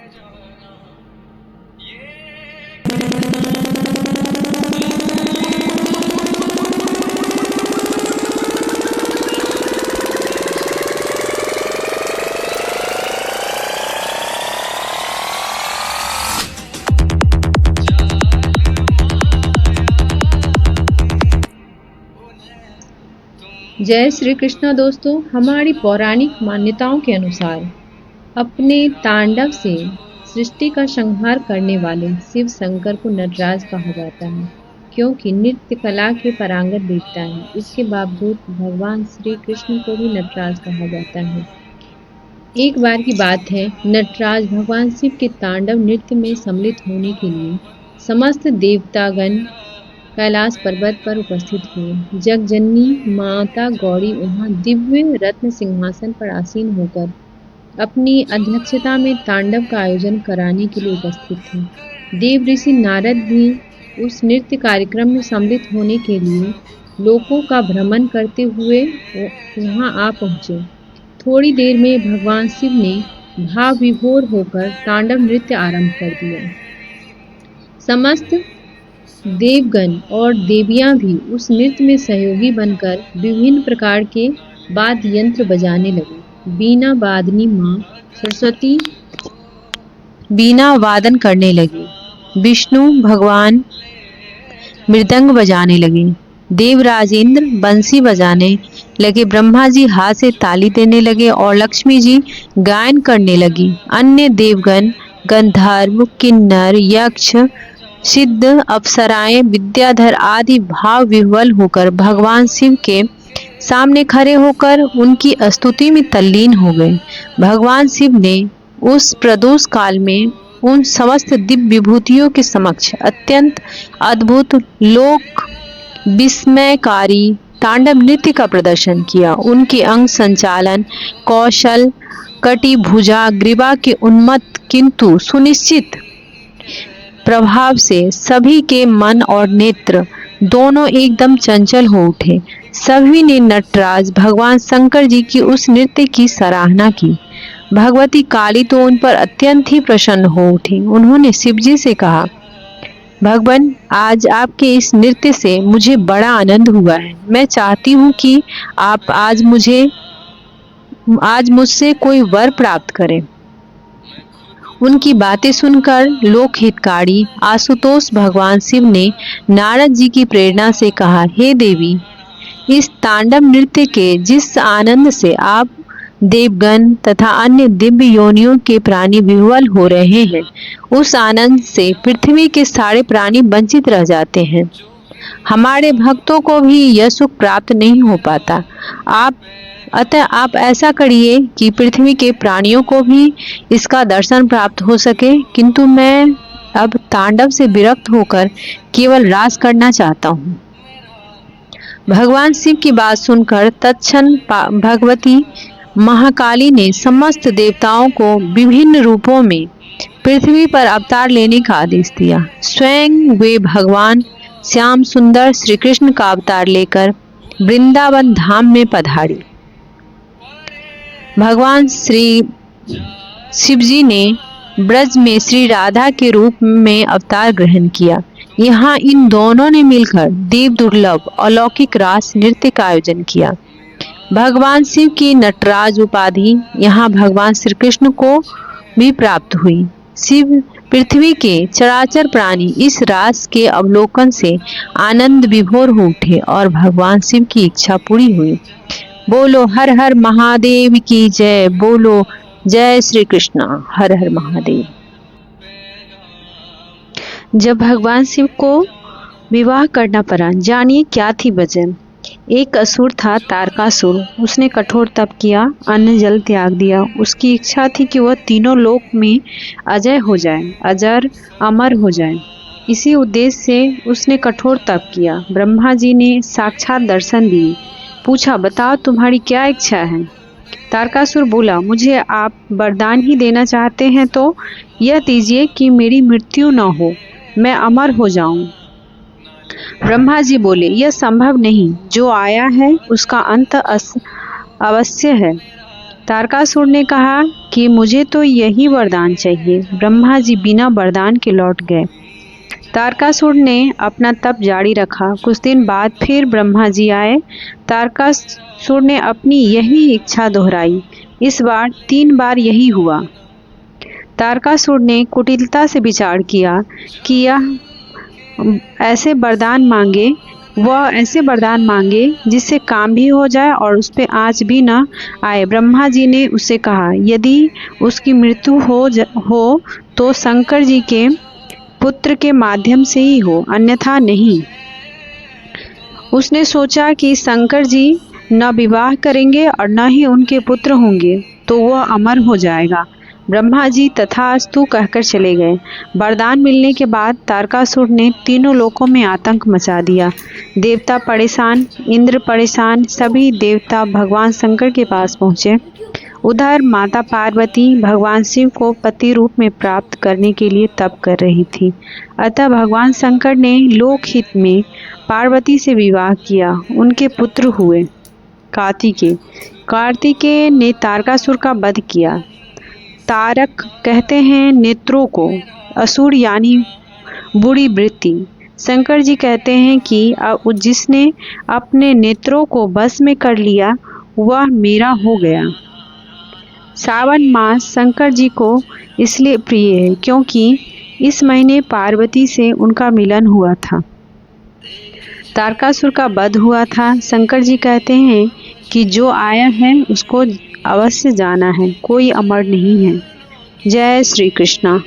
जय श्री कृष्ण दोस्तों। हमारी पौराणिक मान्यताओं के अनुसार अपने तांडव से सृष्टि का संहार करने वाले शिव शंकर को नटराज कहा जाता है, क्योंकि नृत्य कला के पारंगत देवता है। इसके बावजूद भगवान श्री कृष्ण को भी नटराज कहा जाता है। एक बार की बात है, नटराज भगवान शिव के तांडव नृत्य में सम्मिलित होने के लिए समस्त देवतागण कैलाश पर्वत पर उपस्थित हुए। जगजननी माता गौरी वहां दिव्य रत्न सिंहासन पर आसीन होकर अपनी अध्यक्षता में तांडव का आयोजन कराने के लिए उपस्थित थे। देव ऋषि नारद भी उस नृत्य कार्यक्रम में सम्मिलित होने के लिए लोकों का भ्रमण करते हुए वहां आ पहुंचे। थोड़ी देर में भगवान शिव ने भाव विभोर होकर तांडव नृत्य आरंभ कर दिया। समस्त देवगण और देवियां भी उस नृत्य में सहयोगी बनकर विभिन्न प्रकार के वाद्य यंत्र बजाने लगे। बीना वादनी मां सरस्वती बीना वादन करने लगी, विष्णु भगवान मृदंग बजाने लगे, देवराज इंद्र बंसी बजाने लगे, ब्रह्मा जी हाथ से ताली देने लगे और लक्ष्मी जी गायन करने लगी। अन्य देवगण गंधर्व, किन्नर, यक्ष, सिद्ध, अप्सराएं, विद्याधर आदि भाव विह्वल होकर भगवान शिव के सामने खड़े होकर उनकी स्तुति में तल्लीन हो गए। भगवान शिव ने उस प्रदोष काल में उन समस्त दिव्य विभूतियों के समक्ष अत्यंत अद्भुत लोक विस्मयकारी तांडव नृत्य का प्रदर्शन किया। उनके अंग संचालन कौशल, कटी भुजा ग्रीवा के उन्मत्त किंतु सुनिश्चित प्रभाव से सभी के मन और नेत्र दोनों एकदम चंचल हो उठे। सभी ने नटराज भगवान शंकर जी की उस नृत्य की सराहना की। भगवती काली तो उन पर अत्यंत ही प्रसन्न हो उठी। उन्होंने शिव जी से कहा, भगवान, आज आपके इस नृत्य से मुझे बड़ा आनंद हुआ है। मैं चाहती हूँ कि आप आज मुझसे कोई वर प्राप्त करें। उनकी बातें सुनकर लोक हितकारी आशुतोष भगवान शिव ने नारद जी की प्रेरणा से कहा, हे देवी, इस तांडव नृत्य के जिस आनंद से आप देवगण तथा अन्य दिव्य योनियों के प्राणी विह्वल हो रहे हैं, उस आनंद से पृथ्वी के सारे प्राणी वंचित रह जाते हैं। हमारे भक्तों को भी यह सुख प्राप्त नहीं हो पाता। अतः आप ऐसा करिए कि पृथ्वी के प्राणियों को भी इसका दर्शन प्राप्त हो सके। किंतु मैं अब तांडव से विरक्त होकर केवल रास करना चाहता हूँ। भगवान शिव की बात सुनकर तत्क्षण भगवती महाकाली ने समस्त देवताओं को विभिन्न रूपों में पृथ्वी पर अवतार लेने का आदेश दिया। स्वयं वे भगवान श्याम सुंदर श्री कृष्ण का अवतार लेकर वृंदावन धाम में पधारी। भगवान श्री शिवजी ने ब्रज में श्री राधा के रूप में अवतार ग्रहण किया। यहाँ इन दोनों ने मिलकर देव दुर्लभ अलौकिक रास नृत्य का आयोजन किया। भगवान शिव की नटराज उपाधि यहाँ भगवान श्री कृष्ण को भी प्राप्त हुई। शिव पृथ्वी के चराचर प्राणी इस रास के अवलोकन से आनंद विभोर हो उठे और भगवान शिव की इच्छा पूरी हुई। बोलो हर हर महादेव की जय। बोलो जय श्री कृष्ण। हर हर महादेव। जब भगवान शिव को विवाह करना पड़ा, जानिए क्या थी वजह। एक असुर था तारकासुर। उसने कठोर तप किया, अन्न जल त्याग दिया। उसकी इच्छा थी कि वह तीनों लोक में अजय हो जाए, अजर अमर हो जाए। इसी उद्देश्य से उसने कठोर तप किया। ब्रह्मा जी ने साक्षात दर्शन दिए। पूछा, बताओ तुम्हारी क्या इच्छा है। तारकासुर बोला, मुझे आप वरदान ही देना चाहते हैं तो यह दीजिए कि मेरी मृत्यु न हो, मैं अमर हो जाऊं। ब्रह्मा जी बोले, यह संभव नहीं। जो आया है उसका अंत अवश्य है। तारकासुर ने कहा कि मुझे तो यही वरदान चाहिए। ब्रह्मा जी बिना वरदान के लौट गए। तारकासुर ने अपना तप जारी रखा। कुछ दिन बाद फिर ब्रह्मा जी आए। तारकासुर ने अपनी यही इच्छा दोहराई। इस बार 3 बार यही हुआ। तारकासुर ने कुटिलता से विचार किया कि यह ऐसे वरदान मांगे जिससे काम भी हो जाए और उस पे आँच भी न आए। ब्रह्मा जी ने उससे कहा, यदि उसकी मृत्यु हो तो शंकर जी के पुत्र के माध्यम से ही हो, अन्यथा नहीं। उसने सोचा कि शंकर जी न विवाह करेंगे और न ही उनके पुत्र होंगे, तो वह अमर हो जाएगा। ब्रह्मा जी तथास्तु कहकर चले गए। वरदान मिलने के बाद तारकासुर ने तीनों लोकों में आतंक मचा दिया। देवता परेशान, इंद्र परेशान, सभी देवता भगवान शंकर के पास पहुँचे। उधर माता पार्वती भगवान शिव को पति रूप में प्राप्त करने के लिए तप कर रही थी। अतः भगवान शंकर ने लोकहित में पार्वती से विवाह किया। उनके पुत्र हुए कार्तिकेय। कार्तिकेय ने तारकासुर का वध किया। तारक कहते हैं नेत्रों को, असुर यानी बुरी वृत्ति। शंकर जी कहते हैं कि जिसने अपने नेत्रों को बस में कर लिया वह मेरा हो गया। सावन मास शंकर जी को इसलिए प्रिय है क्योंकि इस महीने पार्वती से उनका मिलन हुआ था। तारकासुर का वध हुआ था। शंकर जी कहते हैं कि जो आया है उसको अवश्य जाना है, कोई अमर नहीं है। जय श्री कृष्णा।